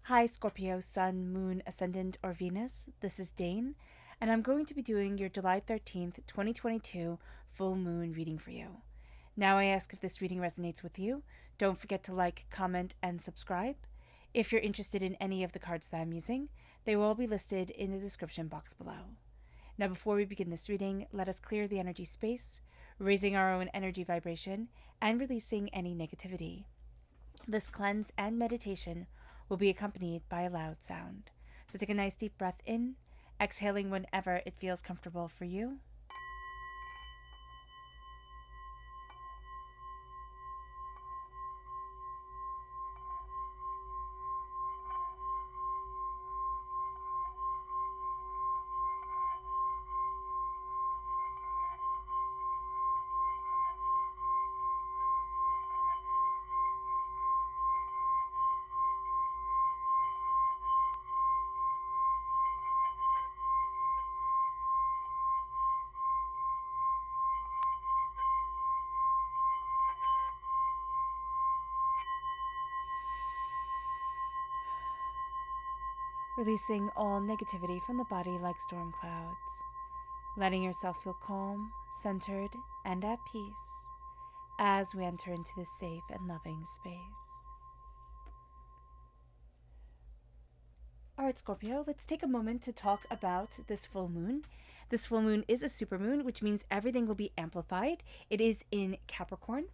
Hi, Scorpio, Sun, Moon, Ascendant, or Venus. This is Dane, and I'm going to be doing your July 13th, 2022 full moon reading for you. Now, I ask if this reading resonates with you. Don't forget to like, comment, and subscribe. If you're interested in any of the cards that I'm using, they will all be listed in the description box below. Now, before we begin this reading, let us clear the energy space, raising our own energy vibration and releasing any negativity. This cleanse and meditation will be accompanied by a loud sound. So take a nice deep breath in, exhaling whenever it feels comfortable for you. Releasing all negativity from the body like storm clouds. Letting yourself feel calm, centered, and at peace as we enter into this safe and loving space. Alright, Scorpio, let's take a moment to talk about this full moon. This full moon is a supermoon, which means everything will be amplified. It is in Capricorn,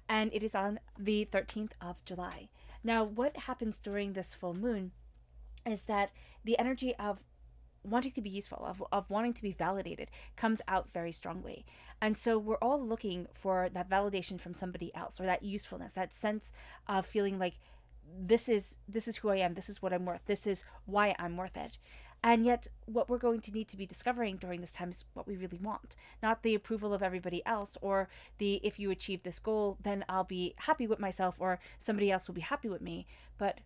and it is on the 13th of July. Now, what happens during this full moon is that the energy of wanting to be useful, of wanting to be validated, comes out very strongly. And so we're all looking for that validation from somebody else, or that usefulness, that sense of feeling like this is who I am, this is what I'm worth, this is why I'm worth it. And yet what we're going to need to be discovering during this time is what we really want, not the approval of everybody else, or the if you achieve this goal then I'll be happy with myself, or somebody else will be happy with me, but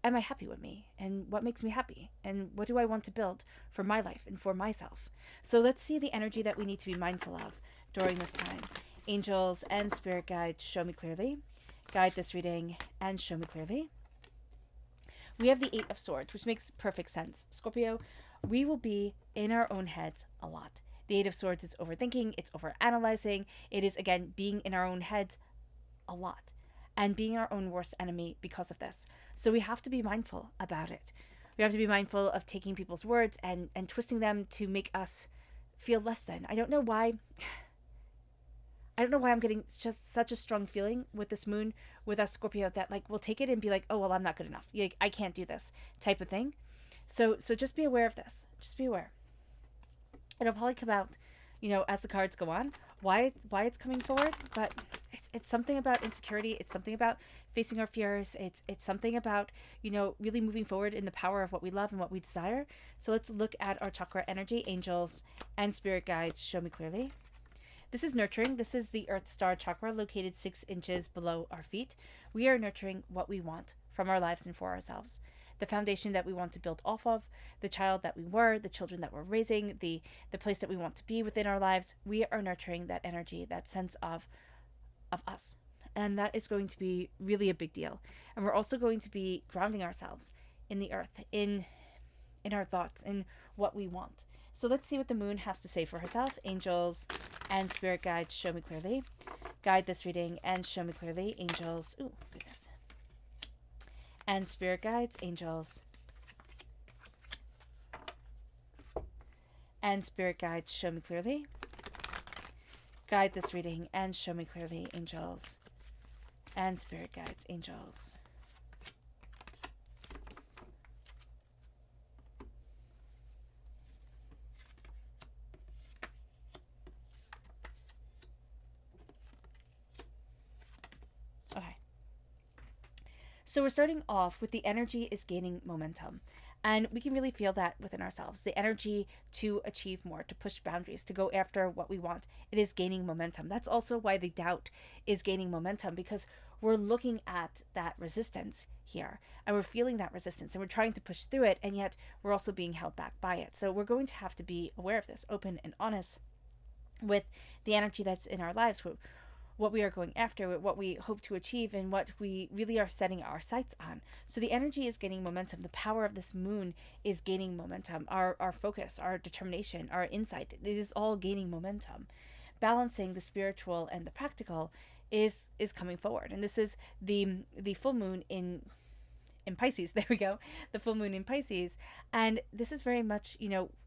am I happy with me? And what makes me happy? And what do I want to build for my life and for myself? So let's see the energy that we need to be mindful of during this time. Angels and spirit guides, show me clearly. Guide this reading and show me clearly. We have the Eight of Swords, which makes perfect sense. Scorpio, we will be in our own heads a lot. The Eight of Swords is overthinking, it's overanalyzing. It is, again, being in our own heads a lot, and being our own worst enemy because of this. So we have to be mindful about it. We have to be mindful of taking people's words and twisting them to make us feel less than. I don't know why I'm getting just such a strong feeling with this moon, with us Scorpio, that like we'll take it and be like, oh well, I'm not good enough. Like, I can't do this type of thing. So just be aware of this. Just be aware. It'll probably come out, as the cards go on, why it's coming forward, but it's something about insecurity. It's something about facing our fears. It's something about, really moving forward in the power of what we love and what we desire. So let's look at our chakra energy. Angels and spirit guides, show me clearly. This is nurturing. This is the Earth Star chakra located 6 inches below our feet. We are nurturing what we want from our lives and for ourselves. The foundation that we want to build off of, the child that we were, the children that we're raising, the place that we want to be within our lives. We are nurturing that energy, that sense of us. And that is going to be really a big deal. And we're also going to be grounding ourselves in the earth, in our thoughts, in what we want. So let's see what the moon has to say for herself. Angels and spirit guides, show me clearly. Guide this reading and show me clearly. Angels, ooh, goodness. And spirit guides, angels and spirit guides, show me clearly. Guide this reading and show me clearly. Angels and spirit guides, angels. Okay. So we're starting off with the energy is gaining momentum. And we can really feel that within ourselves. The energy to achieve more, to push boundaries, to go after what we want. It is gaining momentum. That's also why the doubt is gaining momentum, because we're looking at that resistance here and we're feeling that resistance and we're trying to push through it, and yet we're also being held back by it. So we're going to have to be aware of this, open and honest with the energy that's in our lives. what we are going after, what we hope to achieve, and what we really are setting our sights on. So the energy is gaining momentum. The power of this moon is gaining momentum. Our focus, our determination, our insight, it is all gaining momentum. Balancing the spiritual and the practical is coming forward. And this is the full moon in Pisces. There we go. The full moon in Pisces. And this is very much,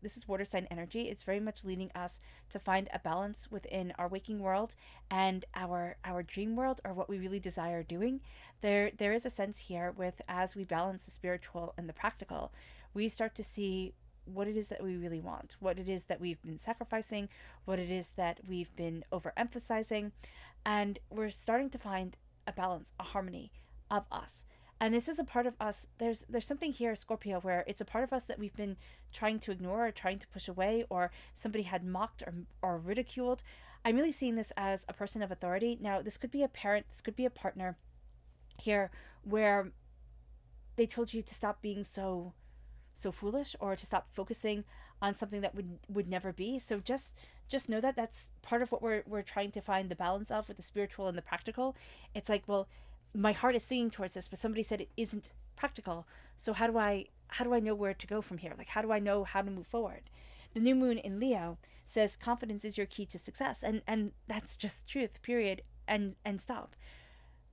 this is water sign energy. It's very much leading us to find a balance within our waking world and our dream world, or what we really desire doing. There is a sense here with, as we balance the spiritual and the practical, we start to see what it is that we really want, what it is that we've been sacrificing, what it is that we've been overemphasizing. And we're starting to find a balance, a harmony of us. And this is a part of us. There's something here, Scorpio, where it's a part of us that we've been trying to ignore or trying to push away, or somebody had mocked or ridiculed. I'm really seeing this as a person of authority. Now, this could be a parent, this could be a partner here, where they told you to stop being so foolish, or to stop focusing on something that would never be. So just know that that's part of what we're trying to find the balance of with the spiritual and the practical. It's like, well, my heart is singing towards this, but somebody said it isn't practical. So how do I know where to go from here? Like, how do I know how to move forward? The new moon in Leo says confidence is your key to success, and that's just truth, period, and stop.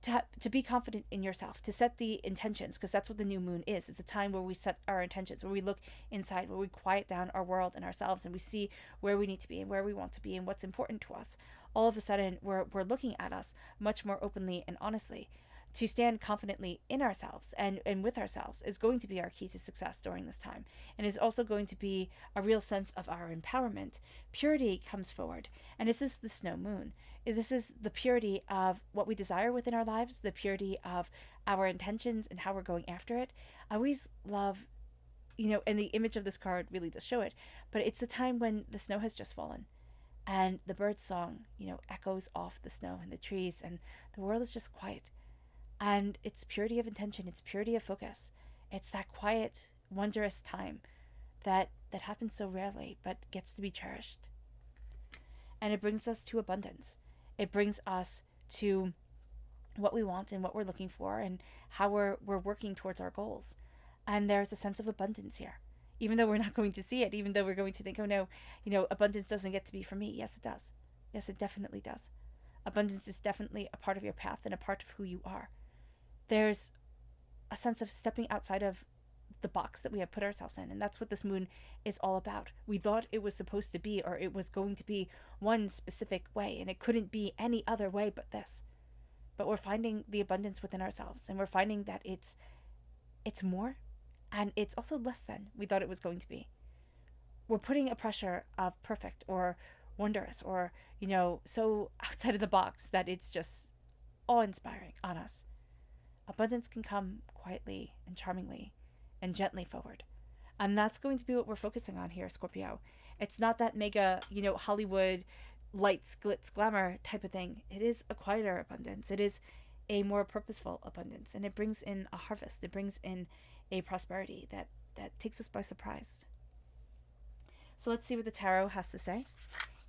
To be confident in yourself, to set the intentions, because that's what the new moon is. It's a time where we set our intentions, where we look inside, where we quiet down our world and ourselves, and we see where we need to be and where we want to be and what's important to us. All of a sudden, we're looking at us much more openly and honestly. To stand confidently in ourselves and with ourselves is going to be our key to success during this time, and is also going to be a real sense of our empowerment. Purity comes forward, and this is the snow moon. This is the purity of what we desire within our lives, the purity of our intentions and how we're going after it. I always love, and the image of this card really does show it, but it's a time when the snow has just fallen and the bird's song, echoes off the snow and the trees, and the world is just quiet. And it's purity of intention, it's purity of focus. It's that quiet, wondrous time that happens so rarely, but gets to be cherished. And it brings us to abundance. It brings us to what we want and what we're looking for, and how we're working towards our goals. And there's a sense of abundance here. Even though we're not going to see it, even though we're going to think, oh no, abundance doesn't get to be for me. Yes, it does. Yes, it definitely does. Abundance is definitely a part of your path and a part of who you are. There's a sense of stepping outside of the box that we have put ourselves in, and that's what this moon is all about. We thought it was supposed to be, or it was going to be one specific way, and it couldn't be any other way but this. But we're finding the abundance within ourselves, and we're finding that it's more, and it's also less than we thought it was going to be. We're putting a pressure of perfect or wondrous or, so outside of the box that it's just awe-inspiring on us. Abundance can come quietly and charmingly and gently forward. And that's going to be what we're focusing on here, Scorpio. It's not that mega, Hollywood lights, glitz, glamour type of thing. It is a quieter abundance. It is a more purposeful abundance. And it brings in a harvest. It brings in a prosperity that takes us by surprise. So let's see what the tarot has to say.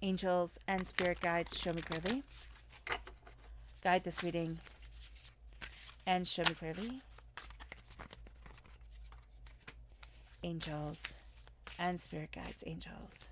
Angels and spirit guides, show me clearly. Guide this reading and show me clearly. Angels and spirit guides, angels.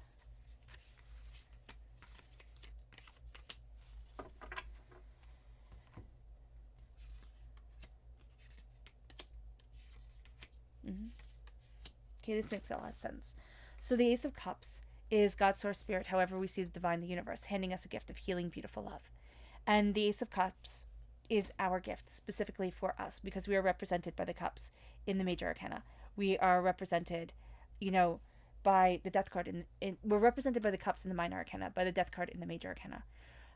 Okay, this makes a lot of sense. So the Ace of Cups is God's source spirit, however we see the divine, the universe, handing us a gift of healing, beautiful love. And the Ace of Cups is our gift specifically for us, because we are represented by the cups in the major arcana. We are represented, by the death card we're represented by the cups in the minor arcana, by the death card in the major arcana.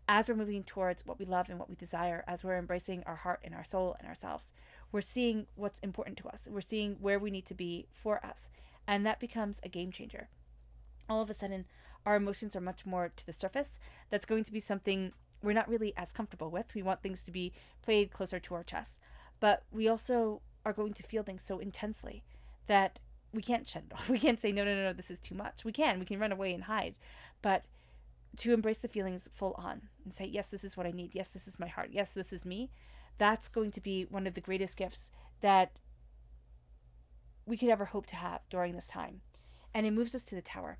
As we're moving towards what we love and what we desire, as we're embracing our heart and our soul and ourselves, we're seeing what's important to us. We're seeing where we need to be for us. And that becomes a game changer. All of a sudden, our emotions are much more to the surface. That's going to be something we're not really as comfortable with. We want things to be played closer to our chest. But we also are going to feel things so intensely that we can't shut it off. We can't say, no, this is too much. We can run away and hide. But to embrace the feelings full on and say, yes, this is what I need. Yes, this is my heart. Yes, this is me. That's going to be one of the greatest gifts that we could ever hope to have during this time. And it moves us to the Tower.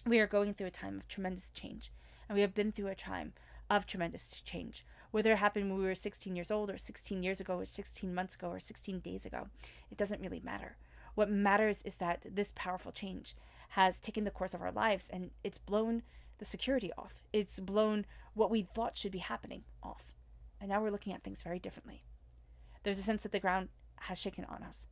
We are going through a time of tremendous change, and we have been through a time of tremendous change. Whether it happened when we were 16 years old, or 16 years ago, or 16 months ago, or 16 days ago, it doesn't really matter. What matters is that this powerful change has taken the course of our lives, and it's blown the security off. It's blown what we thought should be happening off. And now we're looking at things very differently. There's a sense that the ground has shaken on us.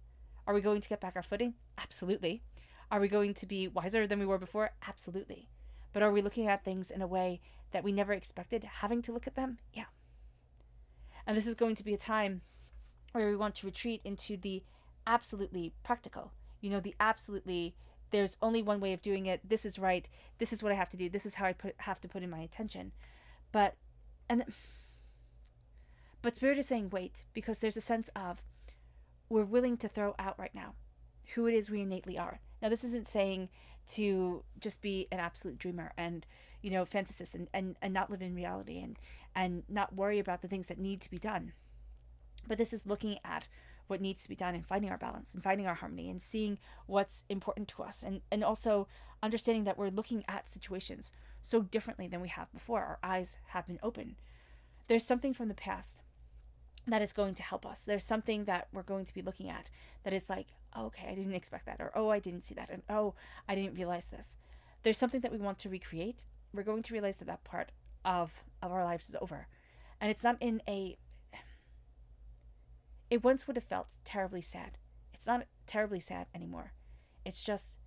Are we going to get back our footing? Absolutely. Are we going to be wiser than we were before? Absolutely. But are we looking at things in a way that we never expected having to look at them? Yeah. And this is going to be a time where we want to retreat into the absolutely practical. The absolutely, there's only one way of doing it. This is right. This is what I have to do. This is how I have to put in my attention. But Spirit is saying wait, because there's a sense of we're willing to throw out right now who it is we innately are. Now, this isn't saying to just be an absolute dreamer and, fantasist and not live in reality and not worry about the things that need to be done. But this is looking at what needs to be done and finding our balance and finding our harmony and seeing what's important to us. And also understanding that we're looking at situations so differently than we have before. Our eyes have been open. There's something from the past that is going to help us. There's something that we're going to be looking at that is like, oh, okay, I didn't expect that, or oh, I didn't see that, and oh, I didn't realize this. There's something that we want to recreate. We're going to realize that part of our lives is over. And it's not in it once would have felt terribly sad. It's not terribly sad anymore. It's just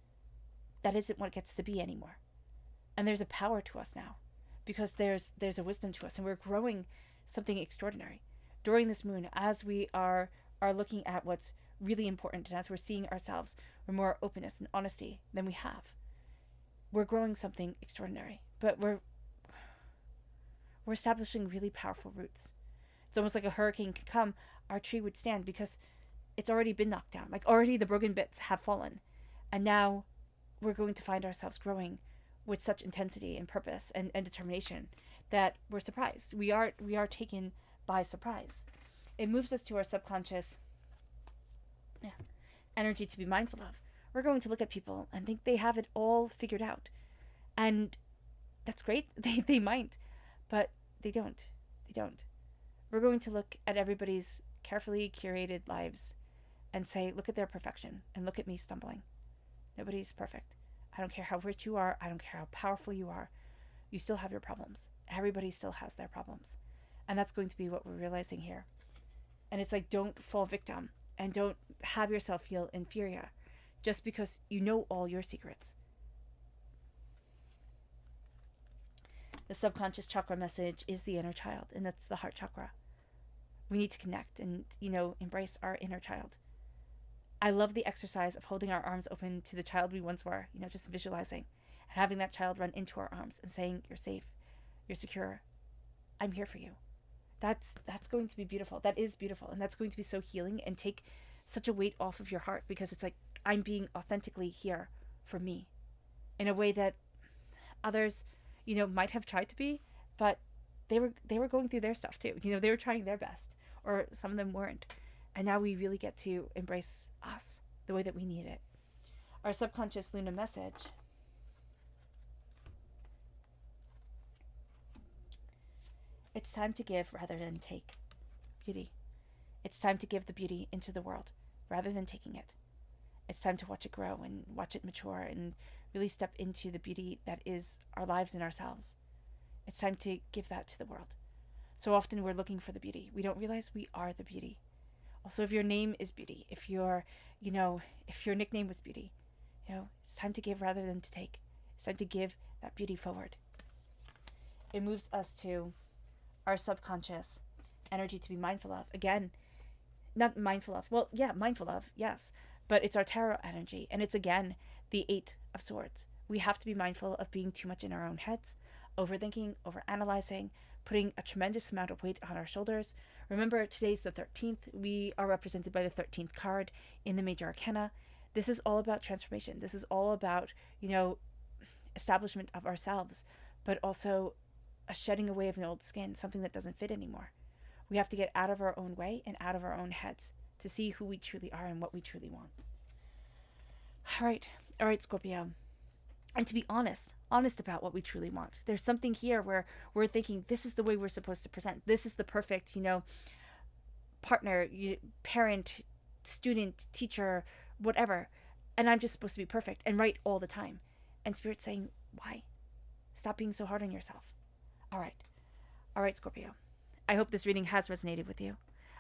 that isn't what it gets to be anymore. And there's a power to us now, because there's a wisdom to us, and we're growing something extraordinary during this moon, as we are looking at what's really important, and as we're seeing ourselves with more openness and honesty than we have. We're growing something extraordinary, but we're establishing really powerful roots. It's almost like a hurricane could come, our tree would stand because it's already been knocked down. Like already the broken bits have fallen, and now we're going to find ourselves growing with such intensity and purpose and determination that we're surprised. We are taken by surprise. It moves us to our subconscious energy to be mindful of. We're going to look at people and think they have it all figured out. And that's great. They might, but they don't. We're going to look at everybody's carefully curated lives and say, look at their perfection and look at me stumbling. Nobody's perfect. I don't care how rich you are. I don't care how powerful you are. You still have your problems. Everybody still has their problems. And that's going to be what we're realizing here. And it's like, don't fall victim and don't have yourself feel inferior just because you know all your secrets. The subconscious chakra message is the inner child, and that's the heart chakra. We need to connect and, embrace our inner child. I love the exercise of holding our arms open to the child we once were, just visualizing and having that child run into our arms and saying, you're safe, you're secure, I'm here for you. That's going to be beautiful. That is beautiful. And that's going to be so healing and take such a weight off of your heart, because it's like, I'm being authentically here for me in a way that others, might have tried to be, but they were going through their stuff too. They were trying their best, or some of them weren't. And now we really get to embrace us the way that we need it. Our subconscious Luna message. It's time to give rather than take beauty. It's time to give the beauty into the world rather than taking it. It's time to watch it grow and watch it mature and really step into the beauty that is our lives and ourselves. It's time to give that to the world. So often we're looking for the beauty. We don't realize we are the beauty. Also, if your name is beauty, if your nickname was beauty, it's time to give rather than to take. It's time to give that beauty forward. It moves us to our subconscious energy to be mindful of. Again, not mindful of. Well, yeah, mindful of, yes. But it's our tarot energy. And it's, again, the 8 of Swords. We have to be mindful of being too much in our own heads, overthinking, overanalyzing, putting a tremendous amount of weight on our shoulders. Remember, today's the 13th. We are represented by the 13th card in the Major Arcana. This is all about transformation. This is all about, establishment of ourselves but also a shedding away of an old skin, something that doesn't fit anymore. We have to get out of our own way and out of our own heads to see who we truly are and what we truly want. All right, Scorpio. And to be honest about what we truly want. There's something here where we're thinking this is the way we're supposed to present. This is the perfect, partner, parent, student, teacher, whatever. And I'm just supposed to be perfect and right all the time. And Spirit's saying, why? Stop being so hard on yourself. All right, Scorpio. I hope this reading has resonated with you.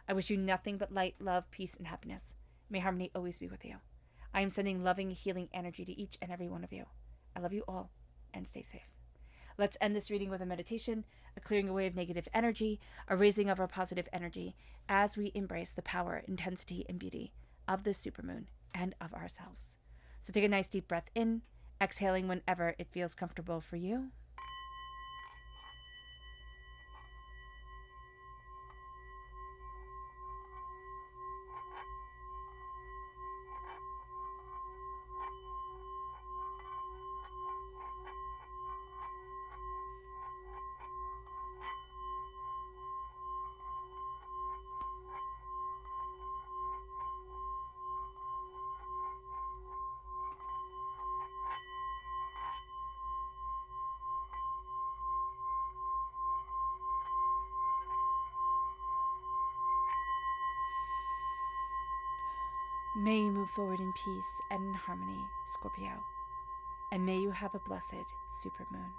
I wish you nothing but light, love, peace, and happiness. May harmony always be with you. I am sending loving, healing energy to each and every one of you. I love you all, and stay safe. Let's end this reading with a meditation, a clearing away of negative energy, a raising of our positive energy as we embrace the power, intensity, and beauty of this supermoon and of ourselves. So take a nice deep breath in, exhaling whenever it feels comfortable for you. May you move forward in peace and in harmony, Scorpio. And may you have a blessed supermoon.